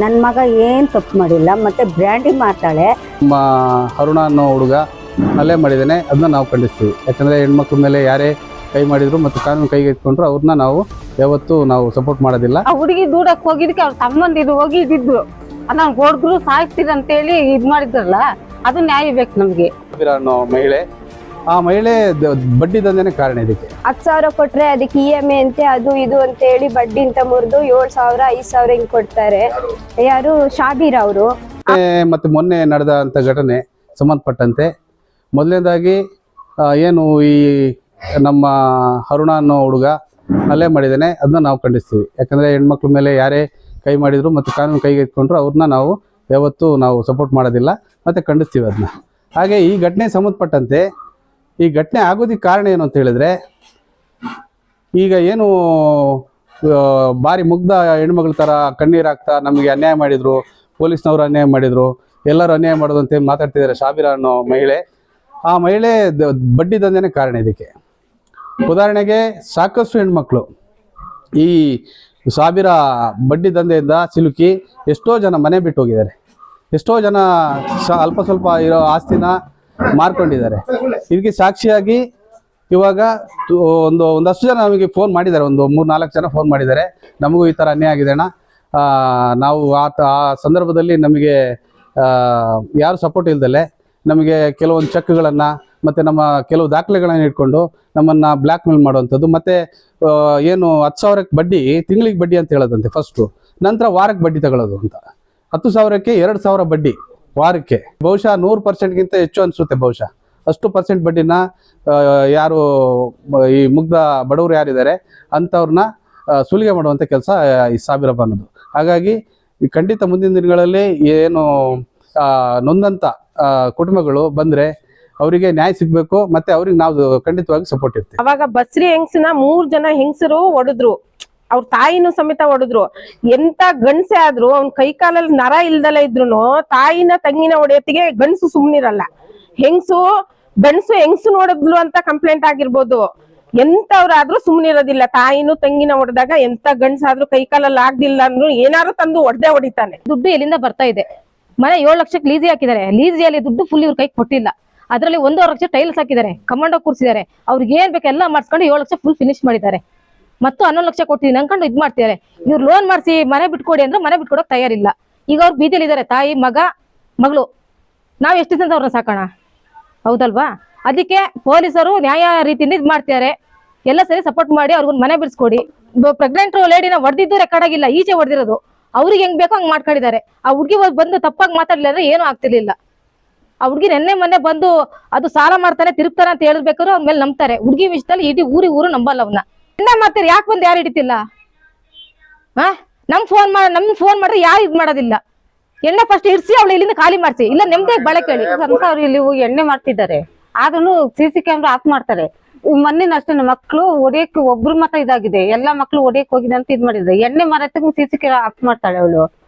ನನ್ನ ಮಗ ಏನು ತಪ್ಪು ಮಾಡಿಲ್ಲ, ಮತ್ತೆ ಬ್ರ್ಯಾಂಡಿ ಮಾಡ್ತಾಳೆ. ನಮ್ಮ ಅರುಣ ಅನ್ನೋ ಹುಡುಗ ಹಲ್ಲೆ ಮಾಡಿದ್ದಾನೆ, ಅದನ್ನ ನಾವು ಖಂಡಿಸ್ತೀವಿ. ಯಾಕಂದರೆ ಹೆಣ್ಮಕ್ಳ ಮೇಲೆ ಯಾರೇ ಕೈ ಮಾಡಿದ್ರು ಮತ್ತು ಕಾನೂನು ಕೈಗೆ ಎತ್ಕೊಂಡ್ರು ಅವ್ರನ್ನ ನಾವು ಯಾವತ್ತೂ ನಾವು ಸಪೋರ್ಟ್ ಮಾಡೋದಿಲ್ಲ. ಆ ಹುಡುಗಿ ದೂಡಕ್ಕೆ ಹೋಗಿದ್ದಕ್ಕೆ ಅವ್ರ ತಮ್ಮಂದಿರು ಹೋಗಿ ಇದ್ದಿದ್ರು, ನಾನು ಹೊಡೆದ್ರು ಸಾಯಿಸ್ತೀರ ಅಂತೇಳಿ ಇದು ಮಾಡಿದ್ರಲ್ಲ, ಅದು ನ್ಯಾಯ ಬೇಕು ನಮಗೆ. ಅನ್ನೋ ಮಹಿಳೆ, ಆ ಮಹಿಳೆ ಬಡ್ಡಿ ದಂಧೆನೇ ಕಾರಣ ಇದಕ್ಕೆ. 10,000 ಕೊಟ್ರೆ ಅದಕ್ಕೆ EMI ಅಂತೆ, ಅದು ಇದು ಅಂತ ಹೇಳಿ ಬಡ್ಡಿ ಅಂತ ಮುರಿದು 7,000 5,000 ಹಿಂಗ್ ಕೊಡ್ತಾರೆ. ಯಾರು ಶಾಬೀರ್ ಅವರು. ಮತ್ತೆ ಮೊನ್ನೆ ನಡೆದಂಥ ಘಟನೆ ಸಂಬಂಧಪಟ್ಟಂತೆ ಮೊದಲನೇದಾಗಿ ಏನು ಈ ನಮ್ಮ ಅರುಣ ಅನ್ನೋ ಹುಡುಗ ಹಲ್ಲೆ ಮಾಡಿದ್ದಾನೆ, ಅದನ್ನ ನಾವು ಖಂಡಿಸ್ತೀವಿ. ಯಾಕಂದರೆ ಹೆಣ್ಮಕ್ಳ ಮೇಲೆ ಯಾರೇ ಕೈ ಮಾಡಿದ್ರು ಮತ್ತು ಕಾನೂನು ಕೈಗೆ ಎತ್ಕೊಂಡ್ರು ಅವ್ರನ್ನ ನಾವು ಯಾವತ್ತೂ ನಾವು ಸಪೋರ್ಟ್ ಮಾಡೋದಿಲ್ಲ ಮತ್ತು ಖಂಡಿಸ್ತೀವಿ ಅದನ್ನ. ಹಾಗೆ ಈ ಘಟನೆ ಸಂಬಂಧಪಟ್ಟಂತೆ ಈ ಘಟನೆ ಆಗೋದಕ್ಕೆ ಕಾರಣ ಏನು ಅಂತ ಹೇಳಿದ್ರೆ, ಈಗ ಏನು ಭಾರಿ ಮುಗ್ಧ ಹೆಣ್ಮಗಳ ಥರ ಕಣ್ಣೀರು ಹಾಕ್ತಾ ನಮಗೆ ಅನ್ಯಾಯ ಮಾಡಿದರು, ಪೊಲೀಸ್ನವರು ಅನ್ಯಾಯ ಮಾಡಿದರು, ಎಲ್ಲರೂ ಅನ್ಯಾಯ ಮಾಡೋದು ಅಂತ ಮಾತಾಡ್ತಿದ್ದಾರೆ ಶಾಬೀರ ಅನ್ನೋ ಮಹಿಳೆ. ಆ ಮಹಿಳೆ ಬಡ್ಡಿ ದಂಧೆನೇ ಕಾರಣ ಇದಕ್ಕೆ. ಉದಾಹರಣೆಗೆ ಸಾಕಷ್ಟು ಹೆಣ್ಮಕ್ಳು ಈ ಶಾಬೀರ ಬಡ್ಡಿ ದಂಧೆಯಿಂದ ಸಿಲುಕಿ ಎಷ್ಟೋ ಜನ ಮನೆ ಬಿಟ್ಟು ಹೋಗಿದ್ದಾರೆ, ಎಷ್ಟೋ ಜನ ಅಲ್ಪ ಸ್ವಲ್ಪ ಇರೋ ಆಸ್ತಿನ ಮಾರ್ಕೊಂಡಿದ್ದಾರೆ. ಇದಕ್ಕೆ ಸಾಕ್ಷಿಯಾಗಿ ಇವಾಗ ಒಂದಷ್ಟು ಜನ ನಮಗೆ ಫೋನ್ ಮಾಡಿದ್ದಾರೆ, ಒಂದು 3-4 ಜನ ಫೋನ್ ಮಾಡಿದ್ದಾರೆ, ನಮಗೂ ಈ ಥರ ಅನ್ಯಾಯ ಆಗಿದೆ ಅಣ್ಣ, ನಾವು ಆ ಸಂದರ್ಭದಲ್ಲಿ ನಮಗೆ ಯಾರು ಸಪೋರ್ಟ್ ಇಲ್ದಲೆ ನಮಗೆ ಕೆಲವೊಂದು ಚೆಕ್ಗಳನ್ನು ಮತ್ತು ನಮ್ಮ ಕೆಲವು ದಾಖಲೆಗಳನ್ನು ಇಟ್ಕೊಂಡು ನಮ್ಮನ್ನು ಬ್ಲ್ಯಾಕ್ ಮೇಲ್ ಮಾಡುವಂಥದ್ದು, ಮತ್ತು ಏನು 10,000ಕ್ಕೆ ಬಡ್ಡಿ, ತಿಂಗಳಿಗೆ ಬಡ್ಡಿ ಅಂತ ಹೇಳೋದಂತೆ ಫಸ್ಟು, ನಂತರ ವಾರಕ್ಕೆ ಬಡ್ಡಿ ತಗೊಳ್ಳೋದು ಅಂತ. 10,000ಕ್ಕೆ 2,000 ಬಡ್ಡಿ ವಾರಕ್ಕೆ. ಬಹುಶಃ 100%ಗಿಂತ ಹೆಚ್ಚು ಅನಿಸುತ್ತೆ, ಬಹುಶಃ ಅಷ್ಟು ಪರ್ಸೆಂಟ್ ಬಡ್ಡಿನ ಯಾರು ಈ ಮುಗ್ಧ ಬಡವರು ಯಾರಿದ್ದಾರೆ ಅಂಥವ್ರನ್ನ ಸುಲಿಗೆ ಮಾಡುವಂಥ ಕೆಲಸ ಈ ಶಾಬೀರಪ್ಪ ಅನ್ನೋದು. ಹಾಗಾಗಿ ಖಂಡಿತ ಮುಂದಿನ ದಿನಗಳಲ್ಲಿ ಏನು ನೊಂದಂಥ ಕುಟುಂಬಗಳು ಬಂದರೆ ಅವರಿಗೆ ನ್ಯಾಯ ಸಿಗಬೇಕು, ಮತ್ತೆ ಅವ್ರಿಗೆ ನಾವು ಖಂಡಿತವಾಗಿ ಸಪೋರ್ಟ್ ಇರ್ತೀವಿ. ಅವಾಗ ಬಸ್ರಿ ಹೆಂಗ್ಸನ 3 ಜನ ಹೆಂಗಸರು ಹೊಡೆದ್ರು, ಅವ್ರ ತಾಯಿನೂ ಸಮೇತ ಹೊಡೆದ್ರು. ಎಂತ ಗಂಡಸೆ ಆದ್ರು ಅವ್ನ ಕೈ ಕಾಲಲ್ಲಿ ನರ ಇಲ್ದಲ್ಲ ಇದ್ರು ತಾಯಿನ ತಂಗಿನ ಹೊಡೆಯತ್ತಿಗೆ ಗಂಡಸು ಸುಮ್ನಿರಲ್ಲ. ಗಂಡಸು ಹೆಂಗಸು ನೋಡಿದ್ಲು ಅಂತ ಕಂಪ್ಲೇಂಟ್ ಆಗಿರ್ಬೋದು, ಎಂತವ್ರಾದ್ರೂ ಸುಮ್ನಿರೋದಿಲ್ಲ. ತಾಯಿನೂ ತಂಗಿನ ಹೊಡೆದಾಗ ಎಂತ ಗಂಡಸಾದ್ರೂ ಕೈ ಕಾಲಲ್ಲಿ ಆಗ್ದಿಲ್ಲ ಅಂದ್ರು ಏನಾರು ತಂದು ಹೊಡಿತಾನೆ. ದುಡ್ಡು ಎಲ್ಲಿಂದ ಬರ್ತಾ ಇದೆ? ಮನೆ 7 ಲಕ್ಷಕ್ಕೆ ಲೀಸಿ ಹಾಕಿದ್ದಾರೆ, ಲೀಸಿಯಲ್ಲಿ ದುಡ್ಡು ಫುಲ್ ಇವ್ರ ಕೈ ಕೊಟ್ಟಿಲ್ಲ. ಅದರಲ್ಲಿ 1.5 ಲಕ್ಷ ಟೈಲ್ಸ್ ಹಾಕಿದ್ದಾರೆ, ಕಮಾಂಡೋ ಕೂರಿಸಿದ್ದಾರೆ, ಅವ್ರಿಗೆ ಏನ್ ಬೇಕು ಎಲ್ಲ ಮಾಡಿಸ್ಕೊಂಡು 7 ಲಕ್ಷ ಫುಲ್ ಫಿನಿಶ್ ಮಾಡಿದ್ದಾರೆ. ಮತ್ತು 11 ಲಕ್ಷ ಕೊಡ್ತೀನಿ ಅನ್ಕೊಂಡು ಇದ್ ಮಾಡ್ತಿದ್ದಾರೆ. ಇವ್ರು ಲೋನ್ ಮಾಡಿಸಿ ಮನೆ ಬಿಟ್ಕೊಡಿ ಅಂದ್ರೆ ಮನೆ ಬಿಟ್ಕೊಡಕ್ ತಯಾರಿಲ್ಲ. ಈಗ ಅವ್ರು ಬೀದಿಯಲ್ಲಿ ಇದ್ದಾರೆ, ತಾಯಿ ಮಗಳು. ನಾವ್ ಎಷ್ಟು ದಿನ ಅವ್ರನ್ನ ಸಾಕೋಣ? ಹೌದಲ್ವಾ? ಅದಕ್ಕೆ ಪೊಲೀಸರು ನ್ಯಾಯ ರೀತಿಯಿಂದ ಇದ್ ಮಾಡ್ತಿದ್ದಾರೆ. ಎಲ್ಲ ಸರಿ ಸಪೋರ್ಟ್ ಮಾಡಿ ಅವ್ರಿಗೊಂದು ಮನೆ ಬಿಡಿಸ್ಕೊಡಿ. ಪ್ರೆಗ್ನೆಂಟ್ ಲೇಡಿನ ಹೊಡೆದಿದ್ದು ರೆಕಾರ್ಡ್ ಆಗಿಲ್ಲ, ಈಚೆ ಹೊಡೆದಿರೋದು. ಅವ್ರಿಗೆ ಹೆಂಗ್ ಬೇಕೋ ಹಂಗ್ ಮಾಡ್ಕೊಂಡಿದ್ದಾರೆ. ಆ ಹುಡ್ಗಿ ಬಂದು ತಪ್ಪಾಗಿ ಮಾತಾಡ್ಲಿಲ್ಲ ಅಂದ್ರೆ ಏನೂ ಆಗ್ತಿರ್ಲಿಲ್ಲ. ಆ ಹುಡ್ಗಿ ಮೊನ್ನೆ ಬಂದು ಅದು ಸಾಲ ಮಾಡ್ತಾನೆ ತಿರುಗ್ತಾನೆ ಅಂತ ಹೇಳ್ಬೇಕಾದ್ರು ಅವ್ರ ಮೇಲೆ ನಂಬ್ತಾರೆ. ಹುಡ್ಗಿ ವಿಷಯದಲ್ಲಿ ಇಡೀ ಊರು ನಂಬಲ್ಲ ಅವನ್ನ. ಎಣ್ಣೆ ಮಾಡ್ತೀರಿ, ಯಾಕೆ ಬಂದು ಯಾರು ಹಿಡಿತಿಲ್ಲ? ನಮ್ ಫೋನ್ ಮಾಡ್ರೆ ಯಾರು ಇದ್ ಮಾಡೋದಿಲ್ಲ. ಎಣ್ಣೆ ಫಸ್ಟ್ ಇರ್ಸಿ ಅವಳು ಇಲ್ಲಿಂದ ಖಾಲಿ ಮಾಡ್ಸಿ, ಇಲ್ಲ ನೆಮ್ಮದಿ ಬಳೆ ಕೇಳಿ ಅಂತ ಅವ್ರು ಇಲ್ಲಿ ಎಣ್ಣೆ ಮಾಡ್ತಿದ್ದಾರೆ. ಆದ್ರೂ CC ಕ್ಯಾಮ್ರಾ ಆಫ್ ಮಾಡ್ತಾರೆ. ಮೊನ್ನೆ ಅಷ್ಟೇ ಮಕ್ಳು ಹೊಡಿಯಕ್ಕೆ ಒಬ್ರು ಮಾತ್ರ ಇದಾಗಿದೆ, ಎಲ್ಲಾ ಮಕ್ಳು ಹೊಡಿಯಕ್ ಹೋಗಿದೆ ಅಂತ ಇದ್ ಮಾಡಿದ್ರೆ ಎಣ್ಣೆ ಮಾರತ್ತಕ್ಕೆ CC ಕ್ಯಾಮ್ರಾ ಆಫ್ ಮಾಡ್ತಾಳೆ ಅವಳು.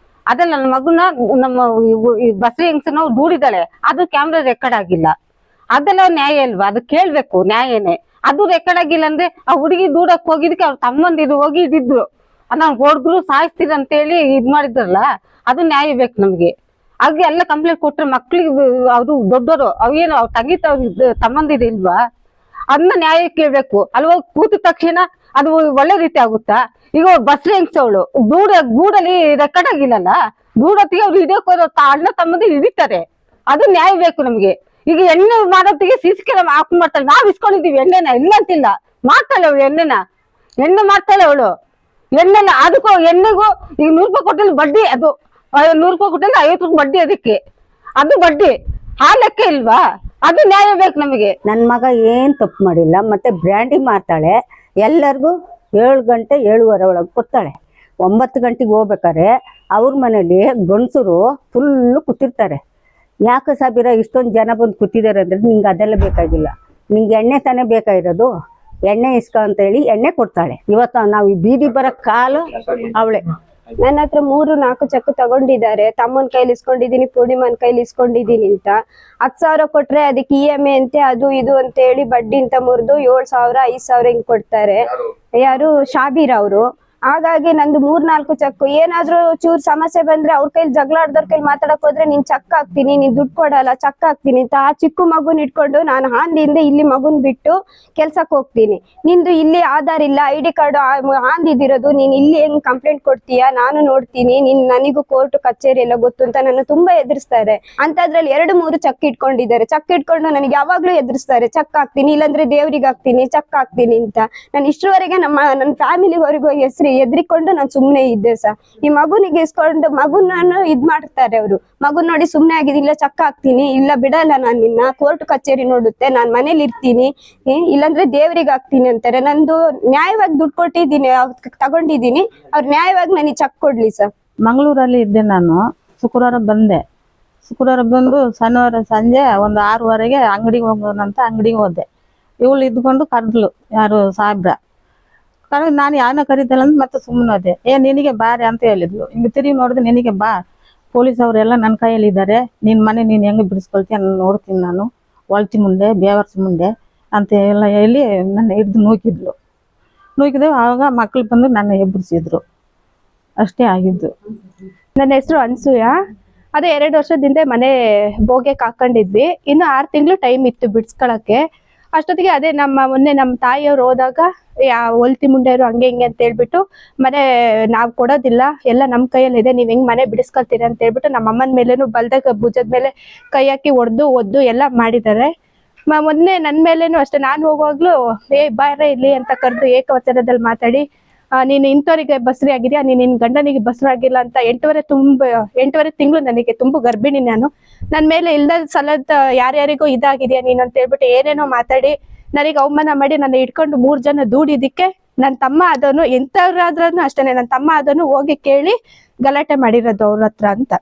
ಅದಲ್ಲ ನನ್ನ ಮಗುನ ನಮ್ಮ ಬಸ್ರಿ ಹೆಂಗ್ಸನ ದೂಡಿದಾಳೆ, ಅದು ಕ್ಯಾಮ್ರಾ ರೆಕಾರ್ಡ್ ಆಗಿಲ್ಲ. ಅದೆಲ್ಲ ನ್ಯಾಯ ಅಲ್ವಾ? ಅದು ಕೇಳ್ಬೇಕು, ನ್ಯಾಯನೇ. ಅದು ರೆಕಾರ್ಡ್ ಆಗಿಲ್ಲ ಅಂದ್ರೆ ಆ ಹುಡುಗಿ ದೂಡಕ್ ಹೋಗಿದಕ್ಕೆ ಅವ್ರ ತಮ್ಮಂದಿರು ಹೋಗಿ ಇದ್ದಿದ್ರು, ನಾನು ಹೊಡೆದ್ರು ಸಾಯಿಸ್ತೀರ ಅಂತೇಳಿ ಇದ್ ಮಾಡಿದ್ರಲ್ಲ, ಅದು ನ್ಯಾಯ ಬೇಕು ನಮ್ಗೆ. ಹಾಗೆ ಎಲ್ಲ ಕಂಪ್ಲೇಂಟ್ ಕೊಟ್ರೆ ಮಕ್ಳಿಗೆ ಅವ್ರು ದೊಡ್ಡವರು ಅವೇನು ಅವ್ರ ತಂಗಿ ತಮ್ಮಂದಿರು ಇಲ್ವಾ? ಅದನ್ನ ನ್ಯಾಯ ಕೇಳ್ಬೇಕು ಅಲ್ವಾ? ಕೂತ ತಕ್ಷಣ ಅದು ಒಳ್ಳೆ ರೀತಿ ಆಗುತ್ತಾ? ಈಗ ಬಸ್ರಿ ಹೆಂಗ್ಸವಳು ಗೂಡಲ್ಲಿ ರೆಕಾರ್ಡ್ ಆಗಿಲ್ಲಲ್ಲ, ಗೂಡತ್ತಿಗೆ ಅವ್ರು ಹಿಡಿಯೋಕ್ ಹೋದ ಅಣ್ಣ ತಮ್ಮಂದಿರು ಹಿಡಿತಾರೆ. ಅದು ನ್ಯಾಯ ಬೇಕು ನಮ್ಗೆ. ಈಗ ಎಣ್ಣೆ ಮಾಡೋತ್ತಿಗೆ CC ಕ್ಯಾಮೆರಾ ಆಫ್ ಮಾಡ್ತಾಳೆ. ನಾವ್ ಇಸ್ಕೊಂಡಿದೀವಿ ಎಣ್ಣೆನ, ಇಲ್ಲ ಅಂತಿಲ್ಲ, ಮಾಡ್ತಾಳೆ ಅವಳು ಎಣ್ಣೆ ಮಾಡ್ತಾಳೆ ಅವಳು. ಎಣ್ಣೆನ ಅದಕ್ಕೂ ಎಣ್ಣೆಗೂ ಈಗ 100 ರೂಪಾಯಿ ಕೊಟ್ಟಲ್ಲಿ ಬಡ್ಡಿ, ಅದು 100 ರೂಪಾಯಿ ಕೊಟ್ಟಲ್ಲಿ 50 ರೂಪಾಯಿ ಬಡ್ಡಿ, ಅದಕ್ಕೆ ಅದು ಬಡ್ಡಿ. ಆ ಲೆಕ್ಕ ಇಲ್ವಾ? ಅದು ನ್ಯಾಯ ಬೇಕು ನಮಗೆ. ನನ್ನ ಮಗ ಏನ್ ತಪ್ಪು ಮಾಡಿಲ್ಲ, ಮತ್ತೆ ಬ್ರ್ಯಾಂಡಿ ಮಾಡ್ತಾಳೆ. ಎಲ್ಲರಿಗೂ 7 ಗಂಟೆ 7:15 ಒಳಗೆ ಕೊಡ್ತಾಳೆ. 9 ಗಂಟೆಗೆ ಹೋಗ್ಬೇಕಾರೆ ಅವ್ರ ಮನೇಲಿ ಗಂಡಸರು ಫುಲ್ಲು ಕೂತಿರ್ತಾರೆ. ಯಾಕೆ ಶಾಬೀರ ಇಷ್ಟೊಂದು ಜನ ಬಂದು ಕೂತಿದ್ದಾರೆ ಅಂದ್ರೆ, ನಿಂಗೆ ಅದೆಲ್ಲ ಬೇಕಾಗಿಲ್ಲ, ನಿಂಗೆ ಎಣ್ಣೆ ತಾನೇ ಬೇಕಾಗಿರೋದು, ಎಣ್ಣೆ ಇಸ್ಕ ಅಂತ ಹೇಳಿ ಎಣ್ಣೆ ಕೊಡ್ತಾಳೆ. ಇವತ್ತು ನಾವು ಈ ಬೀದಿ ಬರಕ್ ಕಾಲು ಅವಳೆ. ನನ್ನ ಹತ್ರ 3-4 ಚೆಕ್ ತಗೊಂಡಿದ್ದಾರೆ. ತಮ್ಮನ ಕೈಲಿ ಇಸ್ಕೊಂಡಿದೀನಿ, ಪೂರ್ಣಿಮನ್ ಕೈಲಿ ಇಸ್ಕೊಂಡಿದೀನಿ ಅಂತ. 10,000 ಕೊಟ್ರೆ ಅದಕ್ಕೆ EMI ಅಂತೆ, ಅದು ಇದು ಅಂತ ಹೇಳಿ ಬಡ್ಡಿ ಅಂತ ಮುರಿದು 7,000 5,000 ಹಿಂಗ್ ಕೊಡ್ತಾರೆ. ಯಾರು ಶಾಬೀರ್ ಅವರು. ಹಾಗಾಗಿ ನಂದು 3-4 ಚೆಕ್. ಏನಾದ್ರೂ ಚೂರ್ ಸಮಸ್ಯೆ ಬಂದ್ರೆ ಅವ್ರ ಕೈಲಿ ಜಗಳಾಡ್ದವ್ರ ಕೈಲಿ ಮಾತಾಡಕ್ ಹೋದ್ರೆ ನೀನ್ ಚೆಕ್ ಹಾಕ್ತೀನಿ, ನೀನ್ ದುಡ್ಡು ಕೊಡಲ್ಲ, ಚೆಕ್ ಹಾಕ್ತೀನಿ ಅಂತ ಆ ಚಿಕ್ಕ ಮಗುನ್ ಇಟ್ಕೊಂಡು ನಾನು ಹಾಂದಿಯಿಂದ ಇಲ್ಲಿ ಮಗುನ್ ಬಿಟ್ಟು ಕೆಲ್ಸಕ್ ಹೋಗ್ತೀನಿ. ನಿಂದು ಇಲ್ಲಿ ಆಧಾರ್ ಇಲ್ಲ, ID ಕಾರ್ಡ್ ಹಾಂದಿದಿರೋದು, ನೀನ್ ಇಲ್ಲಿ ಹೆಂಗ್ ಕಂಪ್ಲೇಂಟ್ ಕೊಡ್ತೀಯಾ, ನಾನು ನೋಡ್ತೀನಿ, ನನಗೂ ಕೋರ್ಟ್ ಕಚೇರಿ ಎಲ್ಲ ಗೊತ್ತು ಅಂತ ನನ್ನ ತುಂಬಾ ಎದುರಿಸ್ತಾರೆ. ಅಂತದ್ರಲ್ಲಿ 2-3 ಚೆಕ್ ಇಟ್ಕೊಂಡಿದ್ದಾರೆ. ಚೆಕ್ ಇಟ್ಕೊಂಡು ನನಗೆ ಯಾವಾಗ್ಲೂ ಎದುರಿಸ್ತಾರೆ, ಚೆಕ್ ಹಾಕ್ತೀನಿ, ಇಲ್ಲಾಂದ್ರೆ ದೇವ್ರಿಗೆ ಹಾಕ್ತೀನಿ, ಚೆಕ್ ಹಾಕ್ತೀನಿ ಅಂತ. ನಾನು ಇಷ್ಟರವರೆಗೆ ನನ್ನ ಫ್ಯಾಮಿಲಿವರೆಗೂ ಎದ್ರಿಕೊಂಡು ನಾನು ಸುಮ್ನೆ ಇದ್ದೆ ಸರ್. ಈ ಮಗುನಿಗೆ ಇಸ್ಕೊಂಡು ಮಗುನನ್ನು ಇದ್ ಮಾಡ್ತಾರೆ ಅವರು. ಮಗುನ್ ನೋಡಿ ಸುಮ್ನೆ ಆಗಿದ್ದೀನಿ, ಇಲ್ಲ ಚೆಕ್ ಹಾಕ್ತೀನಿ, ಇಲ್ಲ ಬಿಡಲ್ಲ ನಾನು ನಿನ್ನ, ಕೋರ್ಟ್ ಕಚೇರಿ ನೋಡುತ್ತೆ, ನಾನ್ ಮನೇಲಿ ಇರ್ತೀನಿ, ಇಲ್ಲಾಂದ್ರೆ ದೇವ್ರಿಗೆ ಹಾಕ್ತೀನಿ ಅಂತಾರೆ. ನಂದು ನ್ಯಾಯವಾಗಿ ದುಡ್ಡು ಕೊಟ್ಟಿದ್ದೀನಿ, ತಗೊಂಡಿದ್ದೀನಿ, ಅವ್ರು ನ್ಯಾಯವಾಗಿ ನನಗೆ ಚೆಕ್ ಕೊಡ್ಲಿ ಸರ್. ಮಂಗಳೂರಲ್ಲಿ ಇದ್ದೆ ನಾನು. ಶುಕ್ರವಾರ ಬಂದೆ. ಶುಕ್ರವಾರ ಬಂದು ಶನಿವಾರ ಸಂಜೆ ಒಂದು 6:15ಗೆ ಅಂಗಡಿಗೆ ಹೋಗೋಣಂತ ಅಂಗಡಿಗೆ ಹೋದೆ. ಇವಳು ಇದ್ಕೊಂಡು ಕರೆದ್ಲು, ಯಾರು ಸಾಹೇಬ್ರ ಕರೆದು ನಾನು ಯಾರನ್ನ ಕರೀತಲ್ಲ ಅಂತ ಮತ್ತೆ ಸುಮ್ಮನೆ ಹೋದೆ. ನಿನಗೆ ಬಾರೆ ಅಂತ ಹೇಳಿದ್ಲು. ಹಿಂಗೆ ತಿರುಗಿ ನೋಡಿದ್ರೆ ನಿನಗೆ ಬಾ, ಪೊಲೀಸ್ ಅವರೆಲ್ಲ ನನ್ನ ಕೈಯಲ್ಲಿ ಇದ್ದಾರೆ, ನಿನ್ನ ಮನೆ ನೀನು ಹೆಂಗೆ ಬಿಡಿಸ್ಕೊಳ್ತೀಯ ನಾನು ನೋಡ್ತೀನಿ, ನಾನು ಒಳ್ತಿ ಮುಂದೆ ಬೇವರ್ಸ್ ಮುಂದೆ ಅಂತ ಎಲ್ಲ ಹೇಳಿ ನನ್ನ ಹಿಡ್ದು ನೂಕಿದ್ಲು. ಆವಾಗ ಮಕ್ಳು ಬಂದು ನನ್ನ ಎಬ್ಬರಿಸಿದ್ರು. ಅಷ್ಟೇ ಆಗಿದ್ದು. ನನ್ನ ಹೆಸರು ಅನ್ಸೂಯ. ಅದೇ 2 ವರ್ಷದಿಂದ ಮನೆ ಬೋಗ್ಯಕ್ಕೆ ಹಾಕೊಂಡಿದ್ವಿ. ಇನ್ನು 6 ತಿಂಗಳು ಟೈಮ್ ಇತ್ತು ಬಿಡ್ಸ್ಕೊಳಕ್ಕೆ. ಅಷ್ಟೊತ್ತಿಗೆ ಅದೇ ಮೊನ್ನೆ ನಮ್ಮ ತಾಯಿಯವ್ರು ಹೋದಾಗ ಒಲ್ತಿ ಮುಂಡೆಯವರು ಹಂಗೆ ಹಿಂಗೆ ಅಂತ ಹೇಳ್ಬಿಟ್ಟು ಮನೆ ನಾವು ಕೊಡೋದಿಲ್ಲ, ಎಲ್ಲ ನಮ್ಮ ಕೈಯಲ್ಲಿ ಇದೆ, ನೀವ್ ಹೆಂಗ್ ಮನೆ ಬಿಡಿಸ್ಕೊಳ್ತೀರಿ ಅಂತ ಹೇಳ್ಬಿಟ್ಟು ನಮ್ಮ ಅಮ್ಮನ ಮೇಲೇನು ಬಲ್ದಾಗ ಭುಜದ ಮೇಲೆ ಕೈ ಹಾಕಿ ಒದ್ದು ಎಲ್ಲ ಮಾಡಿದ್ದಾರೆ. ಮೊನ್ನೆ ನನ್ನ ಮೇಲೇನು ಅಷ್ಟೇ, ನಾನು ಹೋಗುವಾಗ್ಲೂ ಬಾರೆ ಇಲ್ಲಿ ಅಂತ ಕರೆದು ಏಕವಚನದಲ್ಲಿ ಮಾತಾಡಿ, ನೀನು ಇಂಥವ್ರಿಗೆ ಬಸ್ರಿ ಆಗಿದ್ಯಾ, ನಿನ್ನ ಗಂಡನಿಗೆ ಬಸ್ರು ಆಗಿಲ್ಲ ಅಂತ 8 ತಿಂಗಳು ನನಗೆ ತುಂಬ ಗರ್ಭಿಣಿ ನಾನು. ನನ್ನ ಮೇಲೆ ಇಲ್ದ ಸಲದ ಯಾರ್ಯಾರಿಗೂ ಇದಾಗಿದ್ಯಾ ನೀನು ಅಂತ ಹೇಳ್ಬಿಟ್ಟು ಏನೇನೋ ಮಾತಾಡಿ ನನಗೆ ಅವಮಾನ ಮಾಡಿ ನನ್ನ ಇಟ್ಕೊಂಡು 3 ಜನ ದೂಡಿದಕ್ಕೆ ನನ್ನ ತಮ್ಮ ಅದನ್ನು ಎಂಥವ್ರಾದ್ರೂ ಅಷ್ಟೇನೆ, ನನ್ನ ತಮ್ಮ ಅದನ್ನು ಹೋಗಿ ಕೇಳಿ ಗಲಾಟೆ ಮಾಡಿರೋದು ಅವ್ರ ಹತ್ರ ಅಂತ.